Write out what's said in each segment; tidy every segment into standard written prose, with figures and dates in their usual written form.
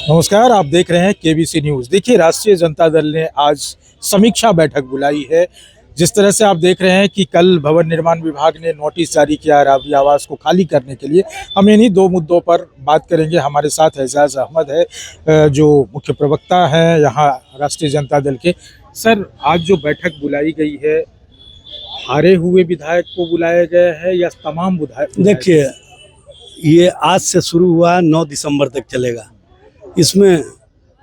नमस्कार, आप देख रहे हैं केबीसी न्यूज़। देखिए, राष्ट्रीय जनता दल ने आज समीक्षा बैठक बुलाई है। जिस तरह से आप देख रहे हैं कि कल भवन निर्माण विभाग ने नोटिस जारी किया राबड़ी आवास को खाली करने के लिए। हम इन्हीं दो मुद्दों पर बात करेंगे। हमारे साथ एजाज अहमद है, जो मुख्य प्रवक्ता हैं यहाँ राष्ट्रीय जनता दल के। सर, आज जो बैठक बुलाई गई है, हारे हुए विधायक को बुलाया गया है या तमाम विधायक? देखिए, ये आज से शुरू हुआ, 9 दिसंबर तक चलेगा। इसमें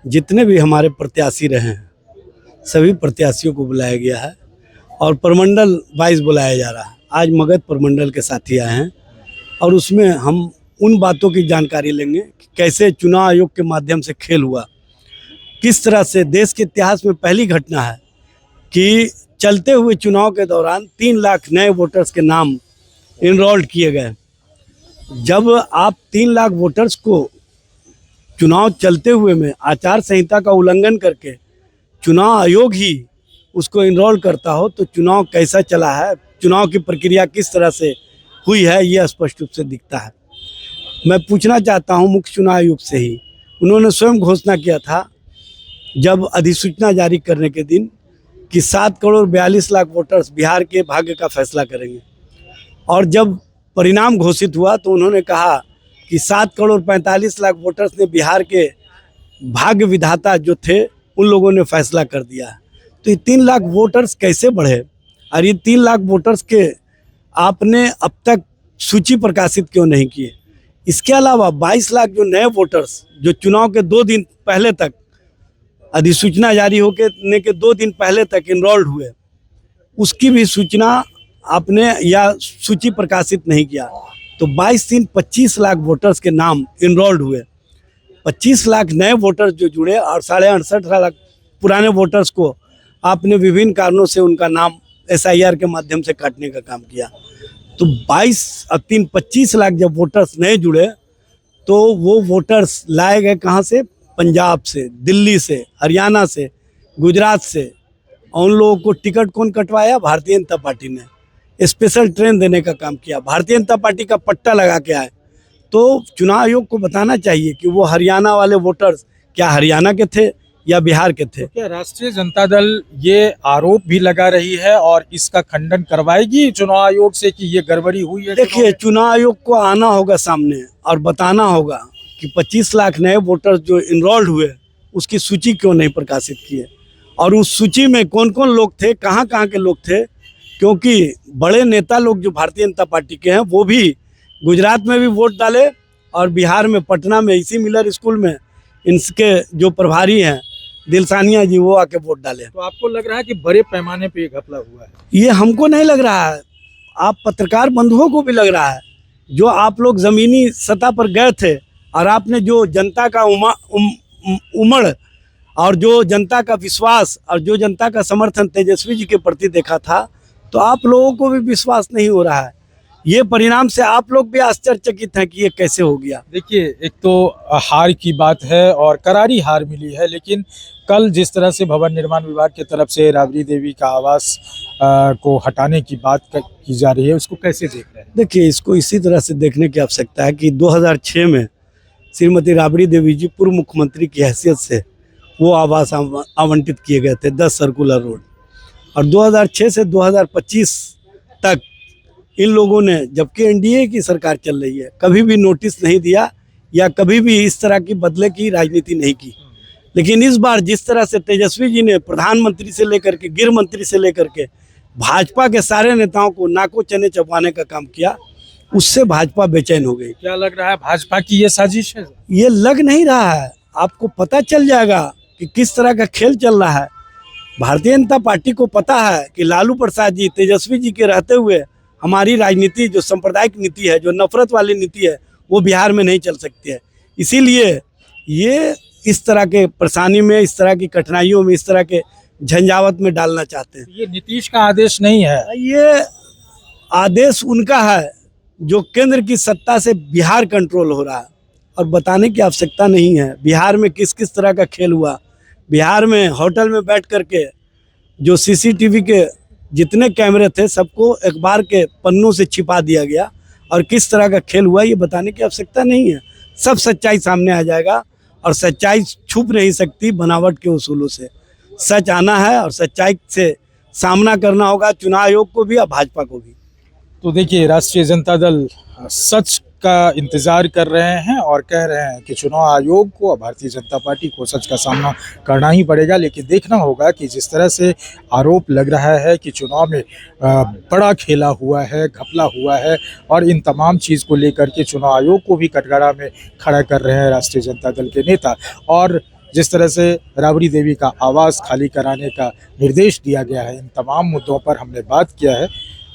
जितने भी हमारे प्रत्याशी रहे हैं सभी प्रत्याशियों को बुलाया गया है और प्रमंडल वाइज बुलाया जा रहा है। आज मगध प्रमंडल के साथी आए हैं और उसमें हम उन बातों की जानकारी लेंगे कि कैसे चुनाव आयोग के माध्यम से खेल हुआ, किस तरह से देश के इतिहास में पहली घटना है कि चलते हुए चुनाव के दौरान 3 लाख नए वोटर्स के नाम इनरोल्ड किए गए। जब आप 3 लाख वोटर्स को चुनाव चलते हुए में आचार संहिता का उल्लंघन करके चुनाव आयोग ही उसको इनरोल करता हो तो चुनाव कैसा चला है, चुनाव की प्रक्रिया किस तरह से हुई है, ये स्पष्ट रूप से दिखता है। मैं पूछना चाहता हूं मुख्य चुनाव आयुक्त से ही, उन्होंने स्वयं घोषणा किया था जब अधिसूचना जारी करने के दिन कि 7 करोड़ 42 लाख वोटर्स बिहार के भाग्य का फैसला करेंगे, और जब परिणाम घोषित हुआ तो उन्होंने कहा कि 7 करोड़ 45 लाख वोटर्स ने बिहार के भाग्य विधाता जो थे उन लोगों ने फैसला कर दिया। तो ये 3 लाख वोटर्स कैसे बढ़े, और ये 3 लाख वोटर्स के आपने अब तक सूची प्रकाशित क्यों नहीं किए? इसके अलावा 22 लाख जो नए वोटर्स जो चुनाव के 2 दिन पहले तक, अधिसूचना जारी होने के 2 दिन पहले तक इनरोल्ड हुए, उसकी भी सूचना आपने या सूची प्रकाशित नहीं किया। तो 22-3-25 लाख वोटर्स के नाम इनरोल्ड हुए। 25 लाख नए वोटर्स जो जुड़े और 68.5 लाख पुराने वोटर्स को आपने विभिन्न कारणों से उनका नाम SIR के माध्यम से काटने का काम किया। तो 22-3-25 लाख जब वोटर्स नए जुड़े तो वो वोटर्स लाए गए कहाँ से? पंजाब से, दिल्ली से, हरियाणा से, गुजरात से। और उन लोगों को टिकट कौन कटवाया? भारतीय जनता पार्टी ने स्पेशल ट्रेन देने का काम किया, भारतीय जनता पार्टी का पट्टा लगा के आए। तो चुनाव आयोग को बताना चाहिए कि वो हरियाणा वाले वोटर्स क्या हरियाणा के थे या बिहार के थे। क्या राष्ट्रीय जनता दल ये आरोप भी लगा रही है और इसका खंडन करवाएगी चुनाव आयोग से कि ये गड़बड़ी हुई है? देखिए, चुनाव आयोग को आना होगा सामने और बताना होगा कि 25 लाख नए वोटर्स जो इनरोल्ड हुए उसकी सूची क्यों नहीं प्रकाशित किए, और उस सूची में कौन कौन लोग थे, कहाँ कहाँ के लोग थे। क्योंकि बड़े नेता लोग जो भारतीय जनता पार्टी के हैं वो भी गुजरात में भी वोट डाले और बिहार में पटना में इसी मिलर स्कूल में इनके जो प्रभारी हैं दिलसानिया जी, वो आके वोट डाले। तो आपको लग रहा है कि बड़े पैमाने पे घपला हुआ है? ये हमको नहीं लग रहा है, आप पत्रकार बंधुओं को भी लग रहा है। जो आप लोग ज़मीनी सतह पर गए थे और आपने जो जनता का उमड़ और जो जनता का विश्वास और जो जनता का समर्थन तेजस्वी जी के प्रति देखा था, तो आप लोगों को भी विश्वास नहीं हो रहा है। ये परिणाम से आप लोग भी आश्चर्यचकित हैं कि ये कैसे हो गया। देखिए, एक तो हार की बात है और करारी हार मिली है, लेकिन कल जिस तरह से भवन निर्माण विभाग की तरफ से राबड़ी देवी का आवास को हटाने की बात की जा रही है, उसको कैसे देख रहे हैं? देखिए, इसको इसी तरह से देखने की आवश्यकता है कि 2006 में श्रीमती राबड़ी देवी जी पूर्व मुख्यमंत्री की हैसियत से वो आवास आवंटित किए गए थे 10 सर्कुलर रोड, और 2006 से 2025 तक इन लोगों ने, जबकि NDA की सरकार चल रही है, कभी भी नोटिस नहीं दिया या कभी भी इस तरह की बदले की राजनीति नहीं की। लेकिन इस बार जिस तरह से तेजस्वी जी ने प्रधानमंत्री से लेकर के गृह मंत्री से लेकर के भाजपा के सारे नेताओं को नाको चने चबवाने का काम किया, उससे भाजपा बेचैन हो गई। क्या लग रहा है भाजपा की ये साजिश है? ये लग नहीं रहा है, आपको पता चल जाएगा कि किस तरह का खेल चल रहा है। भारतीय जनता पार्टी को पता है कि लालू प्रसाद जी, तेजस्वी जी के रहते हुए हमारी राजनीति जो सांप्रदायिक नीति है, जो नफरत वाली नीति है, वो बिहार में नहीं चल सकती है। इसीलिए ये इस तरह के परेशानी में, इस तरह की कठिनाइयों में, इस तरह के झंझावत में डालना चाहते हैं। ये नीतीश का आदेश नहीं है, ये आदेश उनका है जो केंद्र की सत्ता से बिहार कंट्रोल हो रहा है, और बताने की आवश्यकता नहीं है बिहार में किस किस तरह का खेल हुआ। बिहार में होटल में बैठ करके जो CCTV के जितने कैमरे थे सबको अखबार के पन्नों से छिपा दिया गया, और किस तरह का खेल हुआ ये बताने की आवश्यकता नहीं है। सब सच्चाई सामने आ जाएगा और सच्चाई छुप नहीं सकती बनावट के उसूलों से। सच आना है और सच्चाई से सामना करना होगा चुनाव आयोग को भी और भाजपा को भी। तो देखिए, राष्ट्रीय जनता दल सच का इंतजार कर रहे हैं और कह रहे हैं कि चुनाव आयोग को और भारतीय जनता पार्टी को सच का सामना करना ही पड़ेगा। लेकिन देखना होगा कि जिस तरह से आरोप लग रहा है कि चुनाव में बड़ा खेला हुआ है, घपला हुआ है, और इन तमाम चीज़ को लेकर के चुनाव आयोग को भी कटघरा में खड़ा कर रहे हैं राष्ट्रीय जनता दल के नेता। और जिस तरह से राबड़ी देवी का आवास खाली कराने का निर्देश दिया गया है, इन तमाम मुद्दों पर हमने बात किया है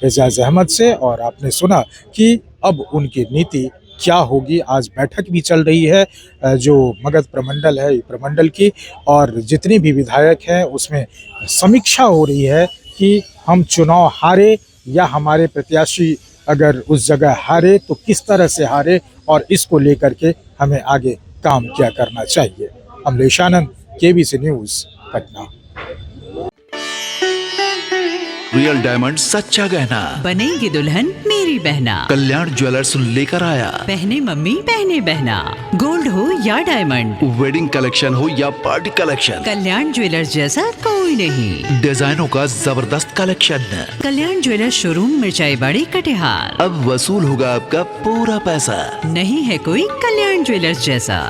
एजाज अहमद से, और आपने सुना कि अब उनकी नीति क्या होगी। आज बैठक भी चल रही है जो मगध प्रमंडल है प्रमंडल की, और जितने भी विधायक हैं उसमें समीक्षा हो रही है कि हम चुनाव हारे या हमारे प्रत्याशी अगर उस जगह हारे तो किस तरह से हारे, और इसको लेकर के हमें आगे काम क्या करना चाहिए। Amlesh Anand, KBC news, Patna. Real diamond सच्चा गहना बनेगी दुल्हन मेरी बहना। कल्याण ज्वेलर्स लेकर आया। पहने मम्मी पहने बहना, गोल्ड हो या डायमंड, वेडिंग कलेक्शन हो या पार्टी कलेक्शन, कल्याण ज्वेलर्स जैसा कोई नहीं। डिजाइनों का जबरदस्त कलेक्शन। कल्याण ज्वेलर्स शोरूम मिर्चाई बाड़ी कटिहार। अब वसूल होगा आपका पूरा पैसा। नहीं है कोई कल्याण ज्वेलर्स जैसा।